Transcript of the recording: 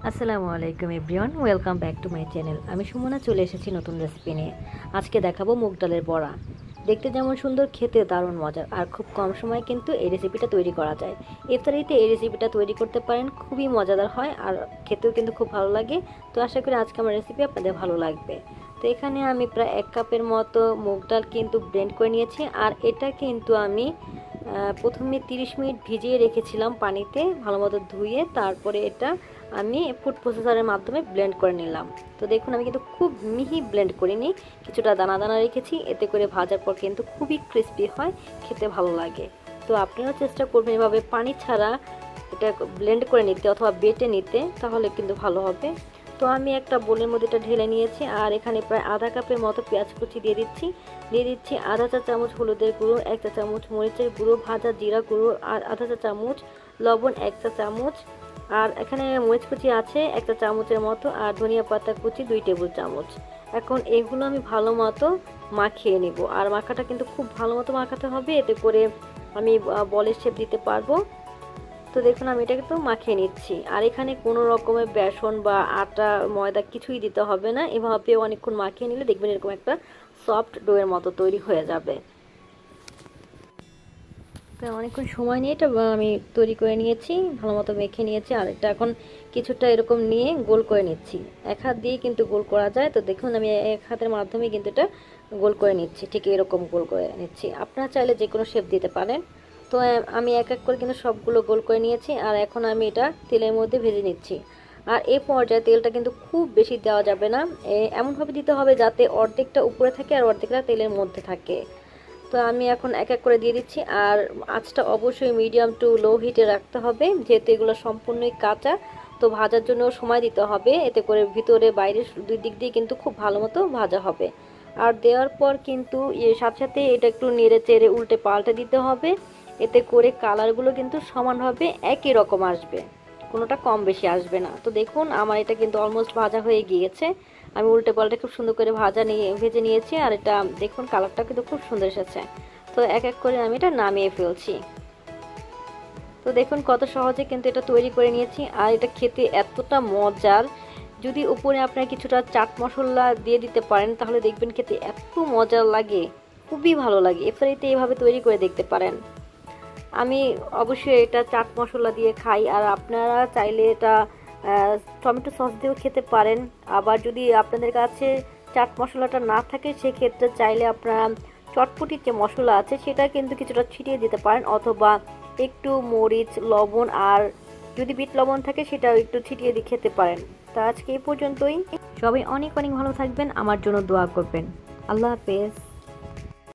আসসালামু আলাইকুম everyone, welcome back to my channel. আমি সুমনা চলে এসেছি নতুন রেসিপি নিয়ে। আজকে দেখাবো মুগ ডালের বড়া। দেখতে যেমন সুন্দর, খেতে দারুণ মজার, আর খুব কম সময়ে কিন্তু এই রেসিপিটা তৈরি করা যায়। ইফতারিতে এই রেসিপিটা তৈরি করতে পারেন, খুবই মজাদার হয় আর খেতেও কিন্তু খুব ভালো লাগে। তো আশা করি আজকে আমার রেসিপি আপনাদের ভালো লাগবে। তো এখানে আমি প্রায় 1 কাপের মতো মুগ ডাল কিন্তু ব্লেন্ড করে নিয়েছি, আর এটা কিন্তু আমি প্রথমে 30 মিনিট ভিজিয়ে রেখেছিলাম পানিতে ভালো মতো ধুয়ে। তারপরে এটা আমি ফুড প্রসেসরের মাধ্যমে ব্লেন্ড করে নিলাম। তো দেখুন, আমি কিন্তু খুব মিহি ব্লেন্ড করিনি, কিছুটা দানা দানা রেখেছি, এতে করে ভাজার পর কিন্তু খুবই ক্রিস্পি হয়, খেতে ভালো লাগে। তো আপনারাও চেষ্টা করবেন এভাবে পানি ছাড়া এটা ব্লেন্ড করে নিতে অথবা বেটে নিতে, তাহলে কিন্তু ভালো হবে। তো আমি একটা বোলের মধ্যে এটা ঢেলে নিয়েছি, আর এখানে প্রায় আধা কাপের মতো পেঁয়াজ কুচি দিয়ে দিচ্ছি আধা চা চামচ হলুদের গুঁড়ো, 1 চা চামচ মরিচের গুঁড়ো, ভাজা জিরা গুঁড়ো, আর আধা চা চামচ লবণ, 1 চা চামচ, আর এখানে মরিচ কুচি আছে 1 চা চামচের মতো, আর ধনিয়া পাতা কুচি 2 টেবিল চামচ। এখন এগুলো আমি ভালো মতো মাখিয়ে নিব, আর মাখাটা কিন্তু খুব ভালো মতো মাখাতে হবে, এতে করে আমি বলের শেপ দিতে পারবো। তো দেখুন, আমি এটাকে তো মাখিয়ে নিচ্ছি, আর এখানে কোনো রকমের বেসন বা আটা ময়দা কিছুই দিতে হবে না। এভাবে অনেকক্ষণ মাখিয়ে নিলে দেখবেন এরকম একটা সফট ডোয়ের মতো তৈরি হয়ে যাবে। তো অনেকক্ষণ সময় নিয়ে এটা আমি তৈরি করে নিয়েছি, ভালো মতো মেখে নিয়েছি, আর এটা এখন কিছুটা এরকম নিয়ে গোল করে নিচ্ছি। 1 হাত দিয়ে কিন্তু গোল করা যায়। তো দেখুন, আমি 1 হাতের মাধ্যমে কিন্তু এটা গোল করে নিচ্ছি, ঠিক এরকম গোল করে নিচ্ছি। আপনারা চাইলে যে কোনো শেপ দিতে পারেন। তো আমি এক এক করে কিন্তু সবগুলো গোল করে নিয়েছি, আর এখন আমি এটা তেলের মধ্যে ভেজে নিচ্ছি। আর এই পর্যায়ে তেলটা কিন্তু খুব বেশি দেওয়া যাবে না, এমনভাবে দিতে হবে যাতে অর্ধেকটা উপরে থাকে আর অর্ধেকটা তেলের মধ্যে থাকে। তো আমি এখন এক এক করে দিয়ে দিচ্ছি, আর আঁচটা অবশ্যই মিডিয়াম টু লো হিটে রাখতে হবে, যেহেতু এগুলো সম্পূর্ণই কাঁচা। তো ভাজার জন্য সময় দিতে হবে, এতে করে ভিতরে বাইরে 2 দিক দিয়ে কিন্তু খুব ভালো মতো ভাজা হবে। আর দেওয়ার পর কিন্তু সাথে সাথে এটা একটু নেড়ে চেড়ে উল্টে পাল্টে দিতে হবে, এতে করে কালারগুলো কিন্তু সমানভাবে একই রকম আসবে, কোনোটা কম বেশি আসবে না। তো দেখুন, আমার এটা কিন্তু অলমোস্ট ভাজা হয়ে গিয়েছে। আমি উল্টে পাল্টে খুব সুন্দর করে ভেজে নিয়েছি, আর এটা দেখুন কালারটা কিন্তু খুব সুন্দর এসেছে। তো এক এক করে আমি এটা নামিয়ে ফেলছি। তো দেখুন কত সহজে কিন্তু এটা তৈরি করে নিয়েছি, আর এটা খেতে এতটা মজার। যদি উপরে আপনারা কিছুটা চাট মশলা দিয়ে দিতে পারেন, তাহলে দেখবেন খেতে এত মজার লাগে, খুবই ভালো লাগে। ইফতারিতে এইভাবে তৈরি করে দেখতে পারেন। আমি অবশ্যই এটা চাট মশলা দিয়ে খাই, আর আপনারা চাইলে এটা টমেটো সস দিয়েও খেতে পারেন। আবার যদি আপনাদের কাছে চাট মশলাটা না থাকে, সেক্ষেত্রে চাইলে আপনারা চটপটির যে মশলা আছে সেটা কিন্তু কিছুটা ছিটিয়ে দিতে পারেন, অথবা একটু মরিচ, লবণ, আর যদি বিট লবণ থাকে সেটাও একটু ছিটিয়ে দিয়ে খেতে পারেন। তা আজকে এই পর্যন্তই। সবাই অনেক অনেক ভালো থাকবেন, আমার জন্য দোয়া করবেন। আল্লাহ হাফেজ।